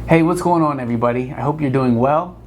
Hey, what's going on, everybody? I hope you're doing well.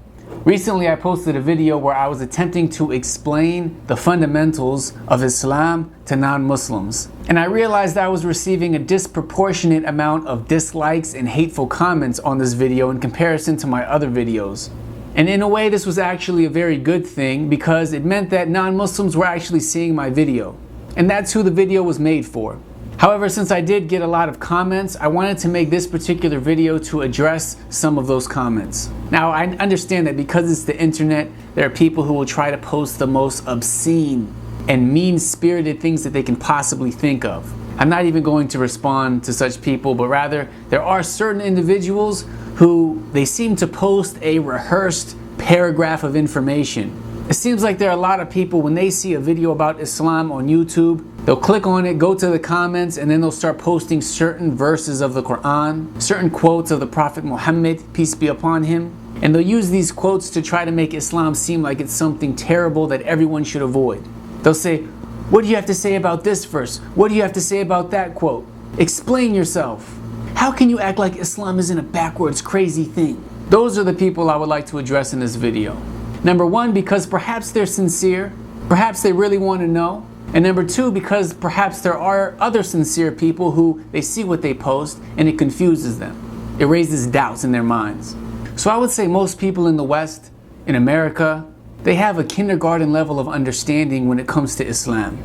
Recently I posted a video where I was attempting to explain the fundamentals of Islam to non-Muslims. And I realized I was receiving a disproportionate amount of dislikes and hateful comments on this video in comparison to my other videos. And in a way, this was actually a very good thing because it meant that non-Muslims were actually seeing my video. And that's who the video was made for. However, since I did get a lot of comments, I wanted to make this particular video to address some of those comments. Now, I understand that because it's the internet, there are people who will try to post the most obscene and mean-spirited things that they can possibly think of. I'm not even going to respond to such people, but rather there are certain individuals who they seem to post a rehearsed paragraph of information. It seems like there are a lot of people, when they see a video about Islam on YouTube, they'll click on it, go to the comments, and then they'll start posting certain verses of the Quran, certain quotes of the Prophet Muhammad, peace be upon him, and they'll use these quotes to try to make Islam seem like it's something terrible that everyone should avoid. They'll say, "What do you have to say about this verse? What do you have to say about that quote? Explain yourself. How can you act like Islam isn't a backwards, crazy thing?" Those are the people I would like to address in this video. Number one, because perhaps they're sincere, perhaps they really want to know. And number two, because perhaps there are other sincere people who they see what they post and it confuses them. It raises doubts in their minds. So I would say most people in the West, in America, they have a kindergarten level of understanding when it comes to Islam.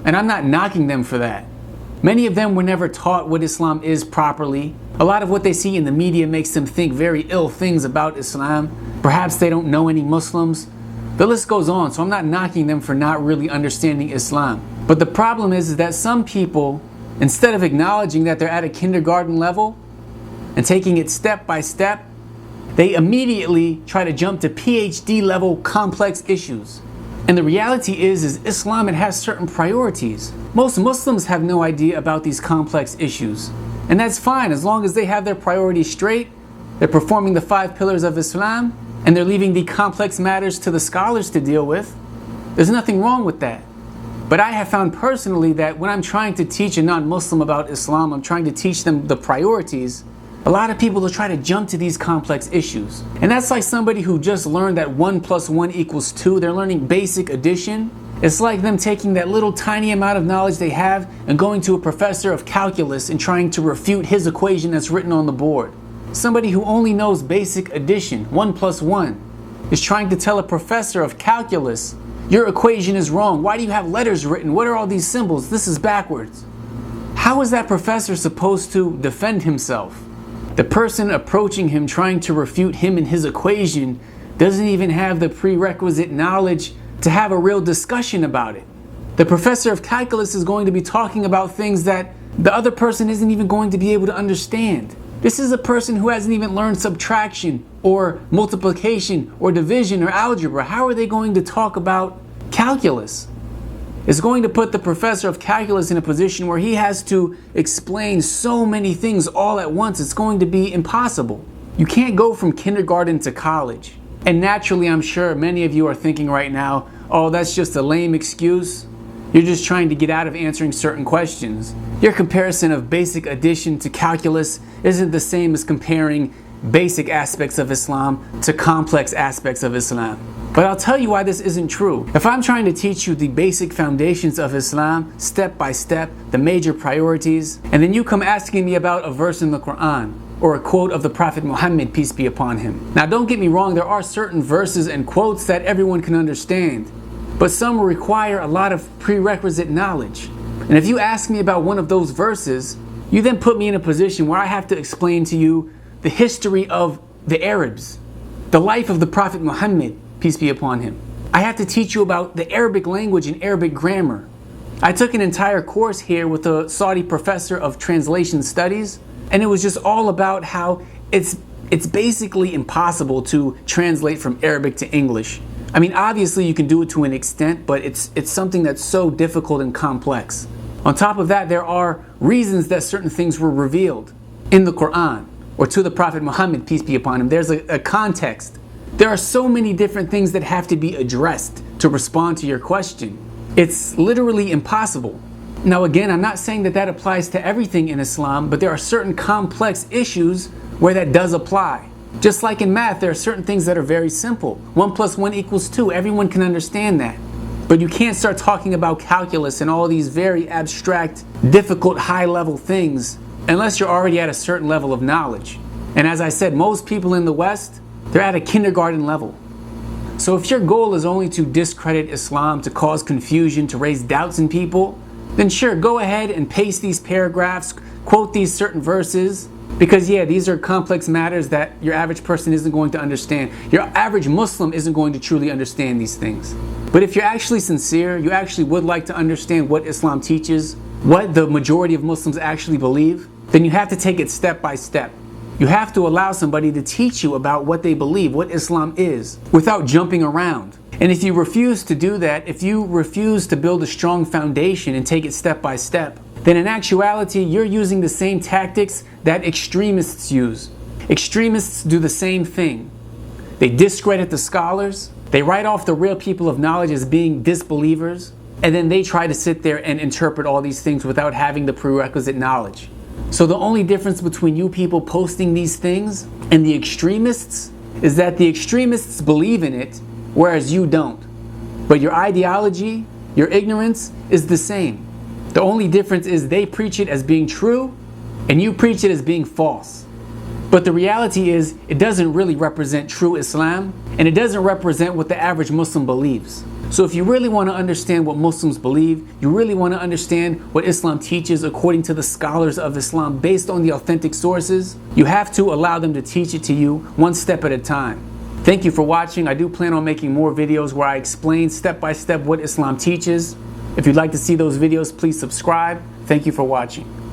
And I'm not knocking them for that. Many of them were never taught what Islam is properly. A lot of what they see in the media makes them think very ill things about Islam. Perhaps they don't know any Muslims. The list goes on, so I'm not knocking them for not really understanding Islam. But the problem is that some people, instead of acknowledging that they're at a kindergarten level and taking it step by step, they immediately try to jump to PhD level complex issues. And the reality is Islam, it has certain priorities. Most Muslims have no idea about these complex issues. And that's fine, as long as they have their priorities straight, they're performing the 5 pillars of Islam, and they're leaving the complex matters to the scholars to deal with. There's nothing wrong with that. But I have found personally that when I'm trying to teach a non-Muslim about Islam, I'm trying to teach them the priorities, a lot of people will try to jump to these complex issues. And that's like somebody who just learned that 1 + 1 = 2. They're learning basic addition. It's like them taking that little tiny amount of knowledge they have and going to a professor of calculus and trying to refute his equation that's written on the board. Somebody who only knows basic addition, 1 + 1, is trying to tell a professor of calculus, your equation is wrong. Why do you have letters written? What are all these symbols? This is backwards. How is that professor supposed to defend himself? The person approaching him, trying to refute him and his equation, doesn't even have the prerequisite knowledge to have a real discussion about it. The professor of calculus is going to be talking about things that the other person isn't even going to be able to understand. This is a person who hasn't even learned subtraction or multiplication or division or algebra. How are they going to talk about calculus? It's going to put the professor of calculus in a position where he has to explain so many things all at once. It's going to be impossible. You can't go from kindergarten to college. And naturally, I'm sure many of you are thinking right now, oh, that's just a lame excuse. You're just trying to get out of answering certain questions. Your comparison of basic addition to calculus isn't the same as comparing basic aspects of Islam to complex aspects of Islam. But I'll tell you why this isn't true. If I'm trying to teach you the basic foundations of Islam, step by step, the major priorities, and then you come asking me about a verse in the Quran or a quote of the Prophet Muhammad, peace be upon him. Now, don't get me wrong, there are certain verses and quotes that everyone can understand, but some require a lot of prerequisite knowledge. And if you ask me about one of those verses, you then put me in a position where I have to explain to you the history of the Arabs, the life of the Prophet Muhammad, peace be upon him. I have to teach you about the Arabic language and Arabic grammar. I took an entire course here with a Saudi professor of translation studies, and it was just all about how it's basically impossible to translate from Arabic to English. I mean, obviously you can do it to an extent, but it's something that's so difficult and complex. On top of that, there are reasons that certain things were revealed in the Quran or to the Prophet Muhammad, peace be upon him. There's a context. There are so many different things that have to be addressed to respond to your question. It's literally impossible. Now again, I'm not saying that applies to everything in Islam, but there are certain complex issues where that does apply. Just like in math, there are certain things that are very simple. 1 + 1 = 2. Everyone can understand that. But you can't start talking about calculus and all these very abstract, difficult, high-level things unless you're already at a certain level of knowledge. And as I said, most people in the West, they're at a kindergarten level. So if your goal is only to discredit Islam, to cause confusion, to raise doubts in people, then sure, go ahead and paste these paragraphs, quote these certain verses, because yeah, these are complex matters that your average person isn't going to understand. Your average Muslim isn't going to truly understand these things. But if you're actually sincere, you actually would like to understand what Islam teaches, what the majority of Muslims actually believe, then you have to take it step by step. You have to allow somebody to teach you about what they believe, what Islam is, without jumping around. And if you refuse to do that, if you refuse to build a strong foundation and take it step by step, then in actuality, you're using the same tactics that extremists use. Extremists do the same thing. They discredit the scholars, they write off the real people of knowledge as being disbelievers, and then they try to sit there and interpret all these things without having the prerequisite knowledge. So the only difference between you people posting these things and the extremists is that the extremists believe in it, whereas you don't. But your ideology, your ignorance is the same. The only difference is they preach it as being true and you preach it as being false. But the reality is it doesn't really represent true Islam, and it doesn't represent what the average Muslim believes. So if you really want to understand what Muslims believe, you really want to understand what Islam teaches according to the scholars of Islam based on the authentic sources, you have to allow them to teach it to you one step at a time. Thank you for watching. I do plan on making more videos where I explain step by step what Islam teaches. If you'd like to see those videos, please subscribe. Thank you for watching.